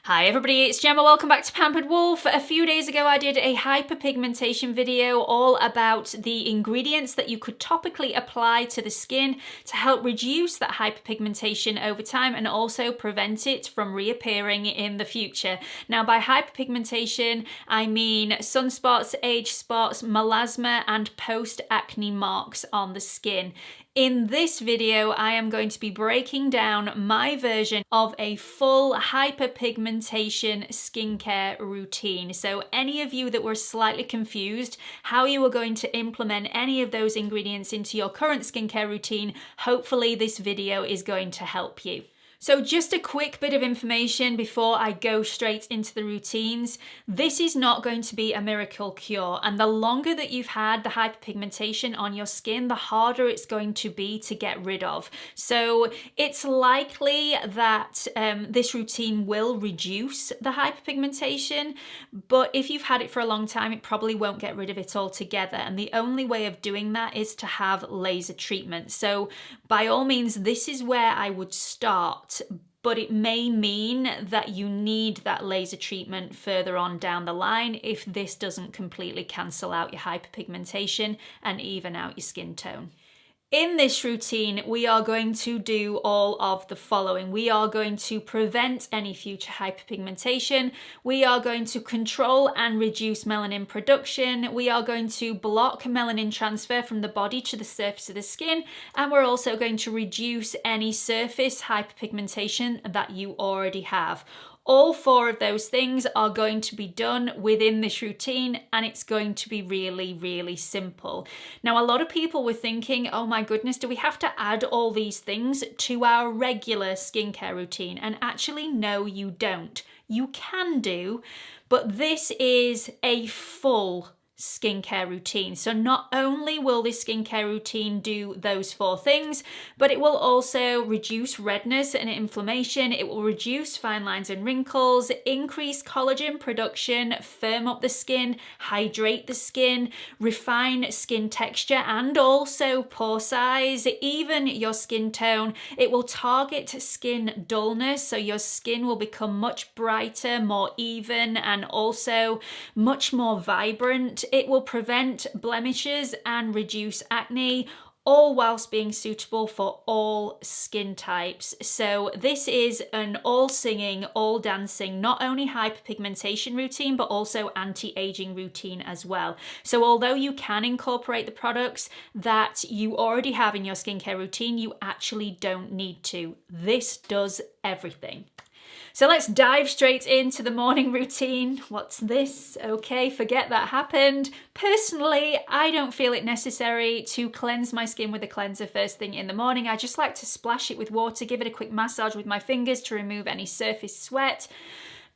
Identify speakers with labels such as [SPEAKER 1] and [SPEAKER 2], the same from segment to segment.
[SPEAKER 1] Hi everybody, it's Gemma. Welcome back to Pampered Wolf. A few days ago I did a hyperpigmentation video all about the ingredients that you could topically apply to the skin to help reduce that hyperpigmentation over time and also prevent it from reappearing in the future. Now by hyperpigmentation I mean sunspots, age spots, melasma and post-acne marks on the skin. In this video, I am going to be breaking down my version of a full hyperpigmentation skincare routine. So any of you that were slightly confused how you were going to implement any of those ingredients into your current skincare routine, hopefully this video is going to help you. So just a quick bit of information before I go straight into the routines. This is not going to be a miracle cure, and the longer that you've had the hyperpigmentation on your skin, the harder it's going to be to get rid of. So it's likely that this routine will reduce the hyperpigmentation, but if you've had it for a long time, it probably won't get rid of it altogether. And the only way of doing that is to have laser treatment. So by all means, this is where I would start. But it may mean that you need that laser treatment further on down the line if this doesn't completely cancel out your hyperpigmentation and even out your skin tone. In this routine, we are going to do all of the following. We are going to prevent any future hyperpigmentation. We are going to control and reduce melanin production. We are going to block melanin transfer from the body to the surface of the skin. And we're also going to reduce any surface hyperpigmentation that you already have. All four of those things are going to be done within this routine, and it's going to be really, really simple. Now, a lot of people were thinking, oh my goodness, do we have to add all these things to our regular skincare routine? And actually, no, you don't. You can do, but this is a full skincare routine. So not only will this skincare routine do those four things, but it will also reduce redness and inflammation. It will reduce fine lines and wrinkles, increase collagen production, firm up the skin, hydrate the skin, refine skin texture and also pore size, even your skin tone. It will target skin dullness, so your skin will become much brighter, more even, and also much more vibrant. It will prevent blemishes and reduce acne, all whilst being suitable for all skin types. So this is an all singing, all dancing, not only hyperpigmentation routine, but also anti-aging routine as well. So although you can incorporate the products that you already have in your skincare routine, you actually don't need to. This does everything. So let's dive straight into the morning routine. What's this? Okay, forget that happened. Personally, I don't feel it necessary to cleanse my skin with a cleanser first thing in the morning. I just like to splash it with water, give it a quick massage with my fingers to remove any surface sweat,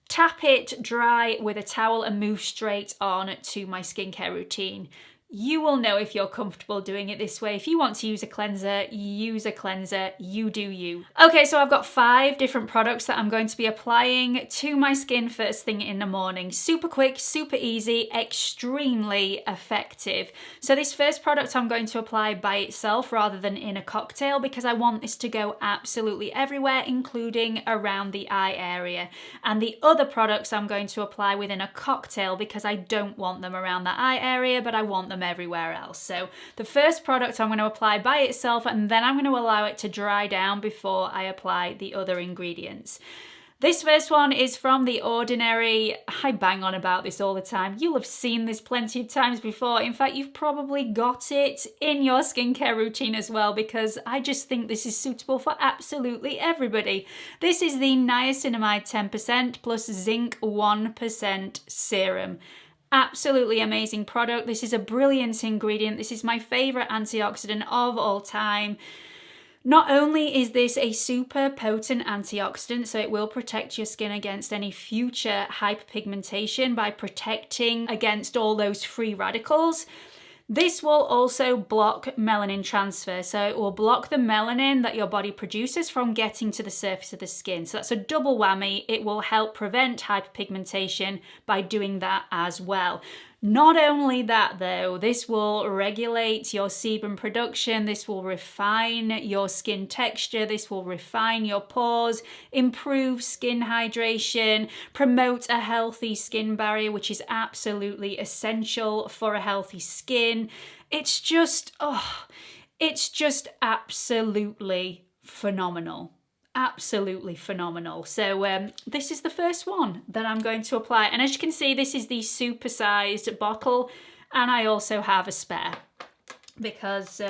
[SPEAKER 1] tap it dry with a towel and move straight on to my skincare routine. You will know if you're comfortable doing it this way. If you want to use a cleanser, use a cleanser, you do you. Okay, so I've got 5 different products that I'm going to be applying to my skin first thing in the morning. Super quick, super easy, extremely effective. So this first product I'm going to apply by itself rather than in a cocktail because I want this to go absolutely everywhere, including around the eye area. And the other products I'm going to apply within a cocktail because I don't want them around the eye area, but I want them everywhere else. So the first product I'm going to apply by itself, and then I'm going to allow it to dry down before I apply the other ingredients. This first one is from The Ordinary. I bang on about this all the time. You'll have seen this plenty of times before. In fact, you've probably got it in your skincare routine as well because I just think this is suitable for absolutely everybody. This is the Niacinamide 10% plus Zinc 1% serum. Absolutely amazing product. This is a brilliant ingredient. This is my favorite antioxidant of all time. Not only is this a super potent antioxidant, so it will protect your skin against any future hyperpigmentation by protecting against all those free radicals, this will also block melanin transfer. So it will block the melanin that your body produces from getting to the surface of the skin. So that's a double whammy. It will help prevent hyperpigmentation by doing that as well. Not only that though, this will regulate your sebum production, this will refine your skin texture, this will refine your pores, improve skin hydration, promote a healthy skin barrier, which is absolutely essential for a healthy skin. It's just absolutely phenomenal. Absolutely phenomenal. So this is the first one that I'm going to apply, and as you can see, this is the supersized bottle, and I also have a spare because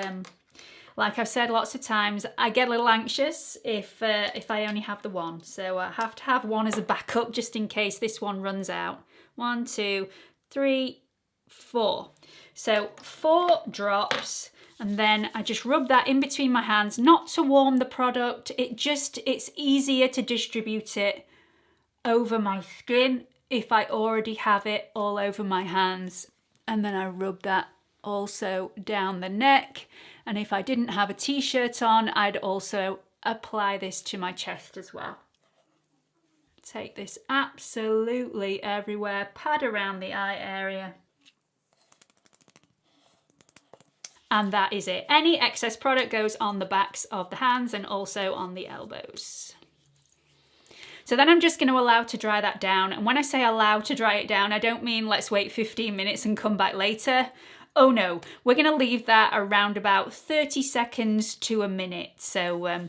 [SPEAKER 1] like I've said lots of times, I get a little anxious if I only have the one, so I have to have one as a backup just in case this one runs out. 1, 2, 3, 4. So 4 drops. And then I just rub that in between my hands, not to warm the product. It's easier to distribute it over my skin if I already have it all over my hands. And then I rub that also down the neck. And if I didn't have a t-shirt on, I'd also apply this to my chest as well. Take this absolutely everywhere, pad around the eye area. And that is it. Any excess product goes on the backs of the hands and also on the elbows. So then I'm just going to allow to dry that down. And when I say allow to dry it down, I don't mean let's wait 15 minutes and come back later. Oh no, we're going to leave that around about 30 seconds to a minute. So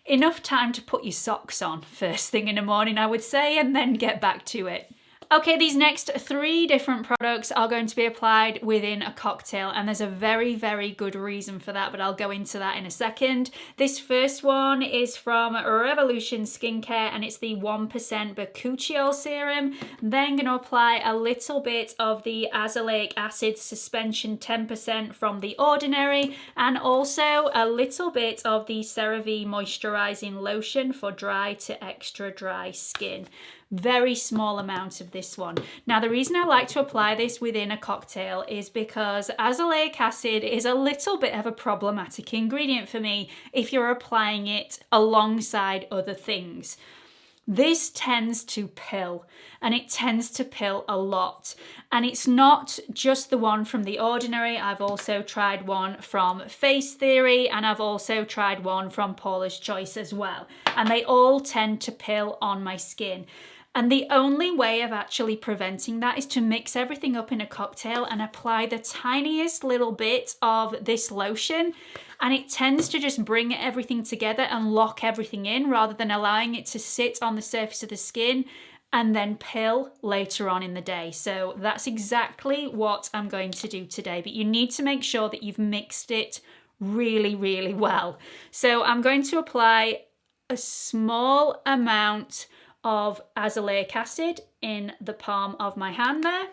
[SPEAKER 1] enough time to put your socks on first thing in the morning, I would say, and then get back to it. Okay, these next 3 different products are going to be applied within a cocktail, and there's a very, very good reason for that, but I'll go into that in a second. This first one is from Revolution Skincare, and it's the 1% Bacuchiol serum. Then going to apply a little bit of the Azelaic acid suspension 10% from The Ordinary, and also a little bit of the CeraVe moisturizing lotion for dry to extra dry skin. Very small amount of this one. Now, the reason I like to apply this within a cocktail is because azelaic acid is a little bit of a problematic ingredient for me if you're applying it alongside other things. This tends to pill, and it tends to pill a lot. And it's not just the one from The Ordinary. I've also tried one from Face Theory, and I've also tried one from Paula's Choice as well. And they all tend to pill on my skin. And the only way of actually preventing that is to mix everything up in a cocktail and apply the tiniest little bit of this lotion. And it tends to just bring everything together and lock everything in rather than allowing it to sit on the surface of the skin and then pill later on in the day. So that's exactly what I'm going to do today. But you need to make sure that you've mixed it really, really well. So I'm going to apply a small amount of azelaic acid in the palm of my hand there.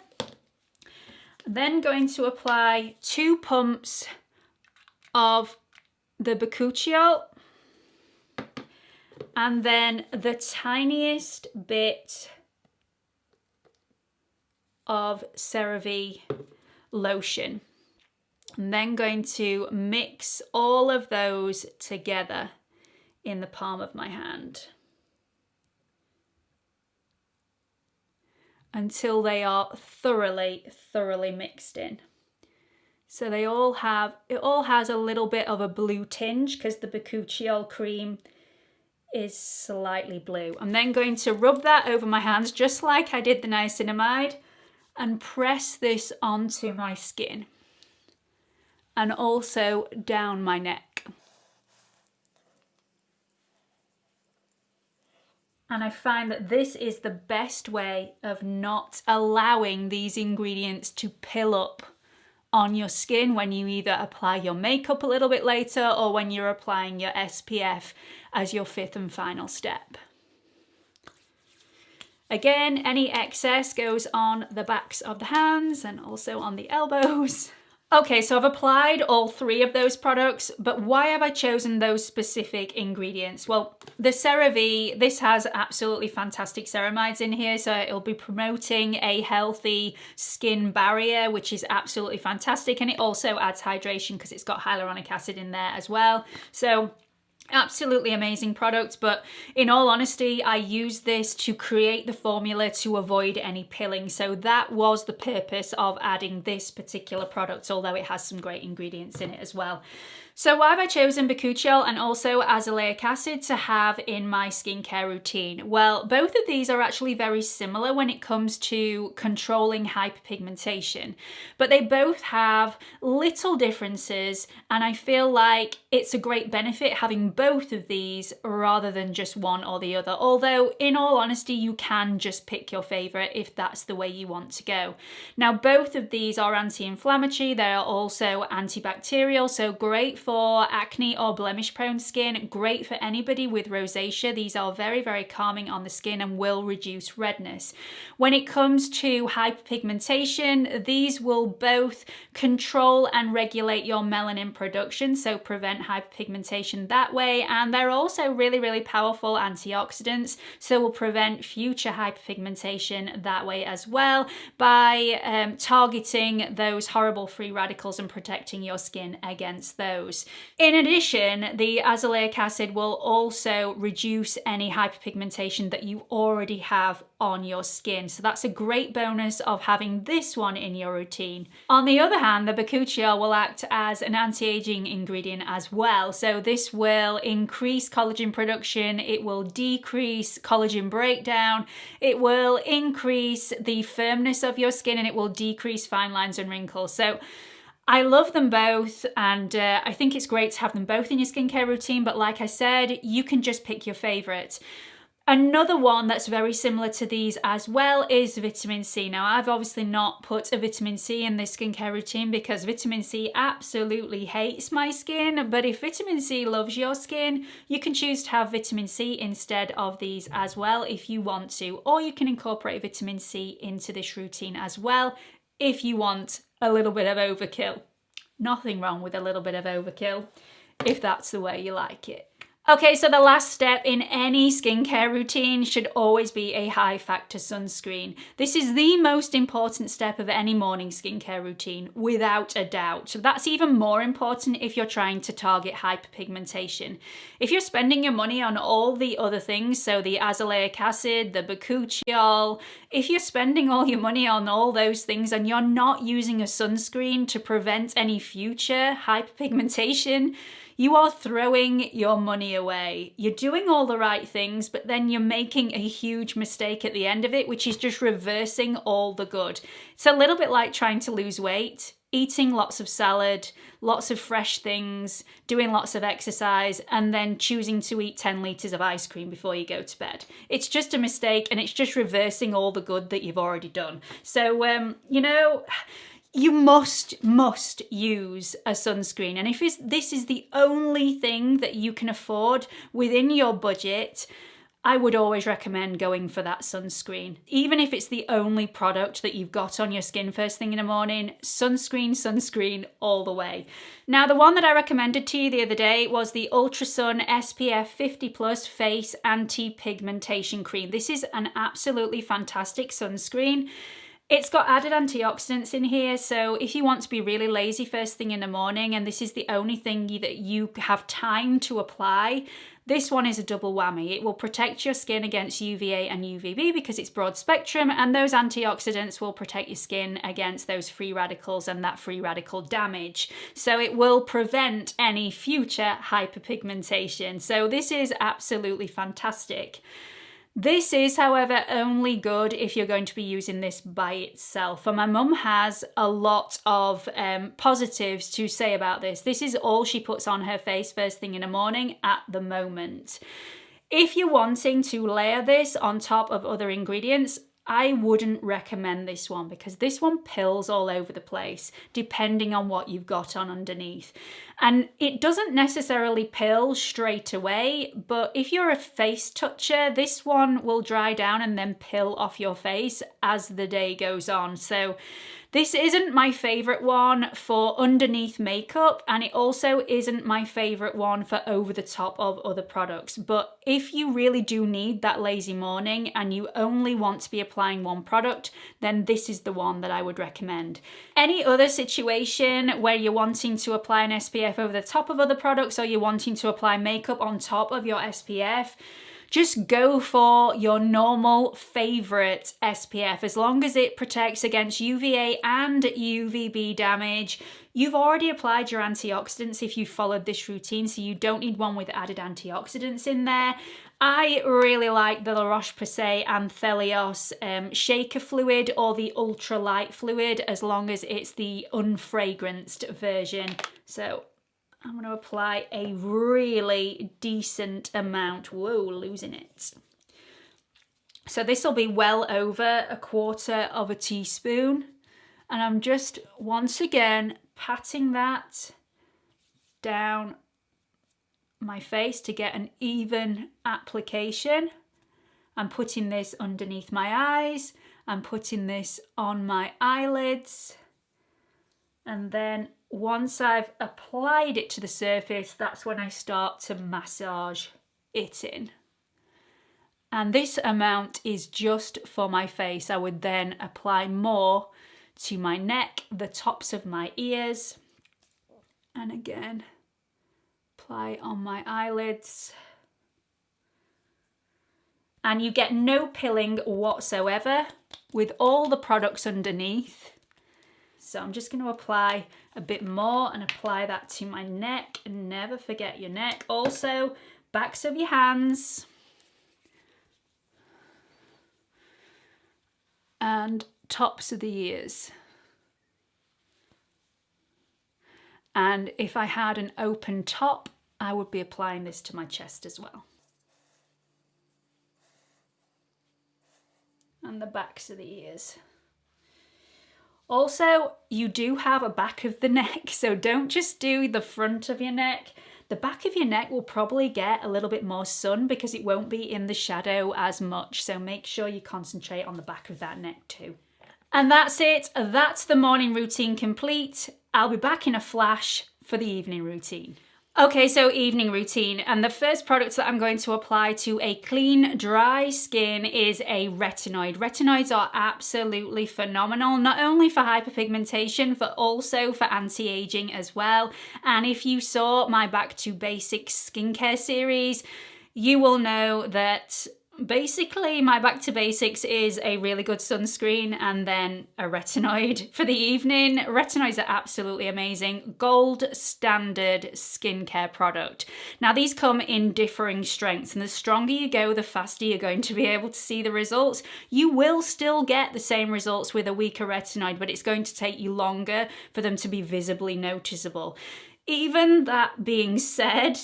[SPEAKER 1] Then going to apply 2 pumps of the Bacuchiol, and then the tiniest bit of CeraVe lotion. And then going to mix all of those together in the palm of my hand until they are thoroughly mixed in. So it all has a little bit of a blue tinge because the Bacuchiol cream is slightly blue. I'm then going to rub that over my hands just like I did the niacinamide and press this onto my skin and also down my neck. And I find that this is the best way of not allowing these ingredients to pill up on your skin when you either apply your makeup a little bit later or when you're applying your SPF as your 5th and final step. Again, any excess goes on the backs of the hands and also on the elbows. Okay, so I've applied all 3 of those products, but why have I chosen those specific ingredients? Well, the CeraVe, this has absolutely fantastic ceramides in here, so it'll be promoting a healthy skin barrier, which is absolutely fantastic, and it also adds hydration because it's got hyaluronic acid in there as well. So Absolutely amazing product, but in all honesty, I use this to create the formula to avoid any pilling. So that was the purpose of adding this particular product, although it has some great ingredients in it as well. So why have I chosen Bacuchiol and also azelaic acid to have in my skincare routine? Well, both of these are actually very similar when it comes to controlling hyperpigmentation, but they both have little differences, and I feel like it's a great benefit having both of these rather than just one or the other. Although, in all honesty, you can just pick your favorite if that's the way you want to go. Now, both of these are anti-inflammatory. They are also antibacterial, so great for acne or blemish prone skin, great for anybody with rosacea. These are very, very calming on the skin and will reduce redness. When it comes to hyperpigmentation, these will both control and regulate your melanin production, so prevent hyperpigmentation that way, and they're also really, really powerful antioxidants, so will prevent future hyperpigmentation that way as well by targeting those horrible free radicals and protecting your skin against those. In addition, the azelaic acid will also reduce any hyperpigmentation that you already have on your skin. So that's a great bonus of having this one in your routine. On the other hand, the Bacuchiol will act as an anti-aging ingredient as well. So this will increase collagen production, it will decrease collagen breakdown, it will increase the firmness of your skin, and it will decrease fine lines and wrinkles. So I love them both, and I think it's great to have them both in your skincare routine, but like I said, you can just pick your favorite. Another one that's very similar to these as well is vitamin C. Now, I've obviously not put a vitamin C in this skincare routine because vitamin C absolutely hates my skin, but if vitamin C loves your skin, you can choose to have vitamin C instead of these as well if you want to, or you can incorporate vitamin C into this routine as well if you want a little bit of overkill. Nothing wrong with a little bit of overkill if that's the way you like it. Okay, so the last step in any skincare routine should always be a high factor sunscreen. This is the most important step of any morning skincare routine, without a doubt. So that's even more important if you're trying to target hyperpigmentation. If you're spending your money on all the other things, so the azelaic acid, the Bacuchiol, if you're spending all your money on all those things and you're not using a sunscreen to prevent any future hyperpigmentation, you are throwing your money away. You're doing all the right things, but then you're making a huge mistake at the end of it, which is just reversing all the good. It's a little bit like trying to lose weight, eating lots of salad, lots of fresh things, doing lots of exercise, and then choosing to eat 10 litres of ice cream before you go to bed. It's just a mistake, and it's just reversing all the good that you've already done. So, you must use a sunscreen. And if this is the only thing that you can afford within your budget, I would always recommend going for that sunscreen. Even if it's the only product that you've got on your skin first thing in the morning, sunscreen all the way. Now, the one that I recommended to you the other day was the Ultra Sun SPF 50+ Face Anti-Pigmentation Cream. This is an absolutely fantastic sunscreen. It's got added antioxidants in here, so if you want to be really lazy first thing in the morning and this is the only thing that you have time to apply, this one is a double whammy. It will protect your skin against UVA and UVB because it's broad spectrum, and those antioxidants will protect your skin against those free radicals and that free radical damage. So it will prevent any future hyperpigmentation. So this is absolutely fantastic. This is, however, only good if you're going to be using this by itself. And my mum has a lot of positives to say about this. This is all she puts on her face first thing in the morning at the moment. If you're wanting to layer this on top of other ingredients, I wouldn't recommend this one because this one pills all over the place depending on what you've got on underneath. And it doesn't necessarily pill straight away, but if you're a face toucher, this one will dry down and then pill off your face as the day goes on. So this isn't my favourite one for underneath makeup, and it also isn't my favourite one for over the top of other products. But if you really do need that lazy morning and you only want to be applying one product, then this is the one that I would recommend. Any other situation where you're wanting to apply an SPF SPF over the top of other products, or you're wanting to apply makeup on top of your SPF, just go for your normal favorite SPF. As long as it protects against UVA and UVB damage, you've already applied your antioxidants if you followed this routine, so you don't need one with added antioxidants in there. I really like the La Roche-Posay Anthelios shaker fluid or the ultralight fluid, as long as it's the unfragranced version. So I'm going to apply a really decent amount. Whoa, losing it. So this will be well over 1/4 teaspoon. And I'm just once again patting that down my face to get an even application. I'm putting this underneath my eyes. I'm putting this on my eyelids. And then once I've applied it to the surface, that's when I start to massage it in. And this amount is just for my face. I would then apply more to my neck, the tops of my ears, and again, apply on my eyelids. And you get no pilling whatsoever with all the products underneath. So I'm just going to apply a bit more and apply that to my neck. And never forget your neck. Also, backs of your hands. And tops of the ears. And if I had an open top, I would be applying this to my chest as well. And the backs of the ears. Also, you do have a back of the neck, so don't just do the front of your neck. The back of your neck will probably get a little bit more sun because it won't be in the shadow as much, so make sure you concentrate on the back of that neck too. And that's it. That's the morning routine complete. I'll be back in a flash for the evening routine. Okay, so evening routine, and the first product that I'm going to apply to a clean, dry skin is a retinoid. Retinoids are absolutely phenomenal, not only for hyperpigmentation, but also for anti-aging as well. And if you saw my Back to Basics skincare series, you will know that basically my Back to Basics is a really good sunscreen and then a retinoid for the evening. Retinoids are absolutely amazing. Gold standard skincare product. Now these come in differing strengths, and the stronger you go, the faster you're going to be able to see the results. You will still get the same results with a weaker retinoid, but it's going to take you longer for them to be visibly noticeable. Even that being said,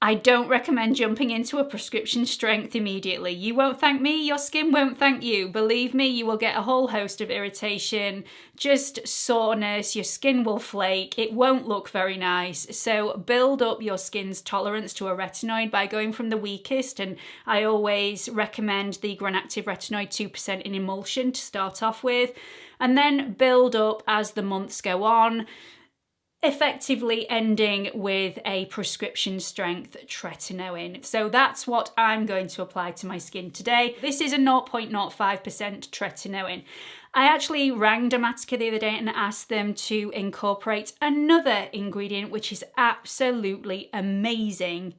[SPEAKER 1] I don't recommend jumping into a prescription strength immediately. You won't thank me, your skin won't thank you. Believe me, you will get a whole host of irritation, just soreness, your skin will flake, it won't look very nice. So build up your skin's tolerance to a retinoid by going from the weakest, and I always recommend the Granactive Retinoid 2% in emulsion to start off with, and then build up as the months go on, effectively ending with a prescription strength tretinoin. So that's what I'm going to apply to my skin today. This is a 0.05% tretinoin. I actually rang Dermatica the other day and asked them to incorporate another ingredient which is absolutely amazing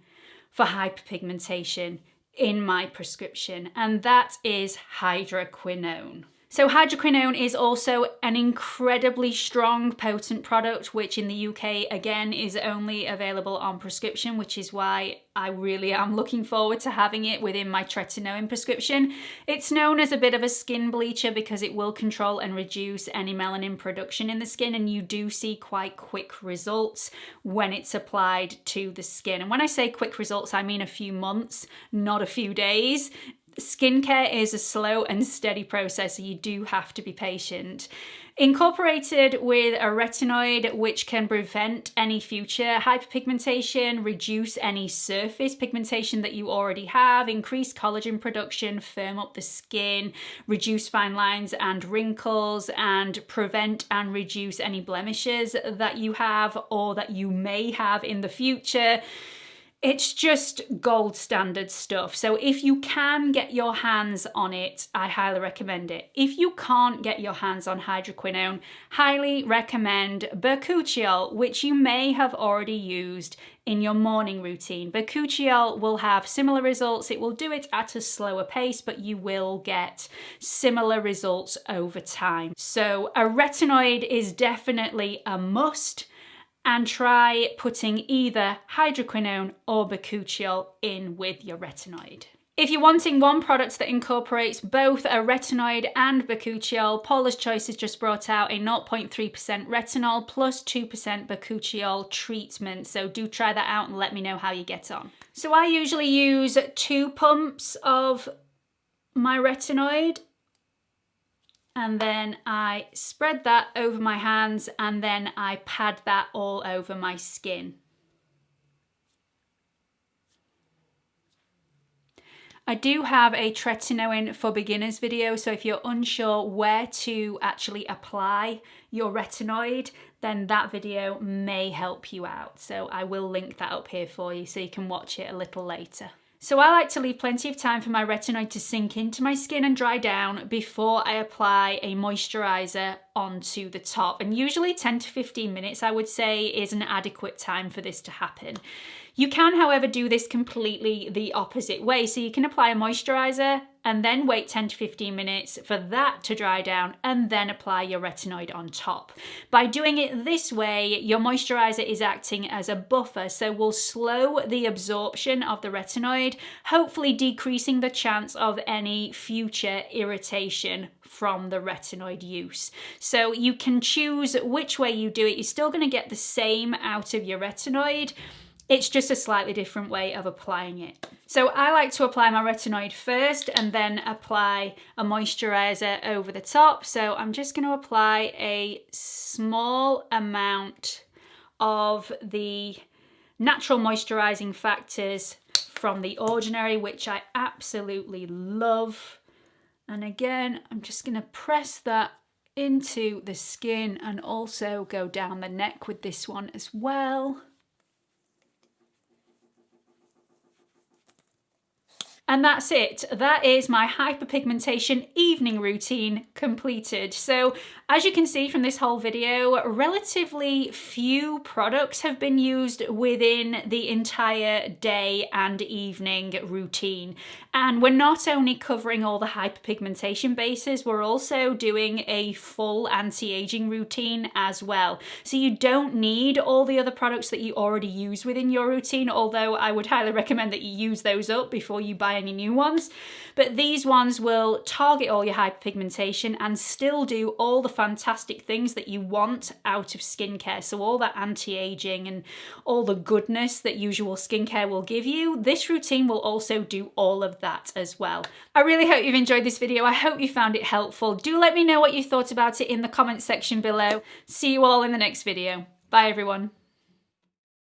[SPEAKER 1] for hyperpigmentation in my prescription, and that is hydroquinone. So hydroquinone is also an incredibly strong, potent product, which in the UK, again, is only available on prescription, which is why I really am looking forward to having it within my tretinoin prescription. It's known as a bit of a skin bleacher because it will control and reduce any melanin production in the skin, and you do see quite quick results when it's applied to the skin. And when I say quick results, I mean a few months, not a few days. Skincare is a slow and steady process, so you do have to be patient. Incorporated with a retinoid which can prevent any future hyperpigmentation, reduce any surface pigmentation that you already have, increase collagen production, firm up the skin, reduce fine lines and wrinkles, and prevent and reduce any blemishes that you have or that you may have in the future. It's just gold standard stuff. So if you can get your hands on it, I highly recommend it. If you can't get your hands on hydroquinone, highly recommend Bacuchiol, which you may have already used in your morning routine. Bacuchiol will have similar results. It will do it at a slower pace, but you will get similar results over time. So a retinoid is definitely a must. And try putting either hydroquinone or Bacuchiol in with your retinoid. If you're wanting one product that incorporates both a retinoid and Bacuchiol, Paula's Choice has just brought out a 0.3% retinol plus 2% Bacuchiol treatment. So do try that out and let me know how you get on. So I usually use 2 pumps of my retinoid. And then I spread that over my hands and then I pad that all over my skin. I do have a tretinoin for beginners video, so if you're unsure where to actually apply your retinoid, then that video may help you out. So I will link that up here for you so you can watch it a little later. So I like to leave plenty of time for my retinoid to sink into my skin and dry down before I apply a moisturizer onto the top. And usually 10 to 15 minutes, I would say, is an adequate time for this to happen. You can, however, do this completely the opposite way. So you can apply a moisturizer and then wait 10 to 15 minutes for that to dry down and then apply your retinoid on top. By doing it this way, your moisturizer is acting as a buffer, so will slow the absorption of the retinoid, hopefully decreasing the chance of any future irritation from the retinoid use. So you can choose which way you do it. You're still going to get the same out of your retinoid. It's just a slightly different way of applying it. So I like to apply my retinoid first and then apply a moisturizer over the top. So I'm just going to apply a small amount of the natural moisturizing factors from The Ordinary, which I absolutely love. And again, I'm just going to press that into the skin and also go down the neck with this one as well. And that's it. That is my hyperpigmentation evening routine completed. So as you can see from this whole video, relatively few products have been used within the entire day and evening routine. And we're not only covering all the hyperpigmentation bases, we're also doing a full anti-aging routine as well. So you don't need all the other products that you already use within your routine, although I would highly recommend that you use those up before you buy any new ones. But these ones will target all your hyperpigmentation and still do all the fantastic things that you want out of skincare. So all that anti-aging and all the goodness that usual skincare will give you, this routine will also do all of that as well. I really hope you've enjoyed this video. I hope you found it helpful. Do let me know what you thought about it in the comment section below. See you all in the next video. Bye everyone.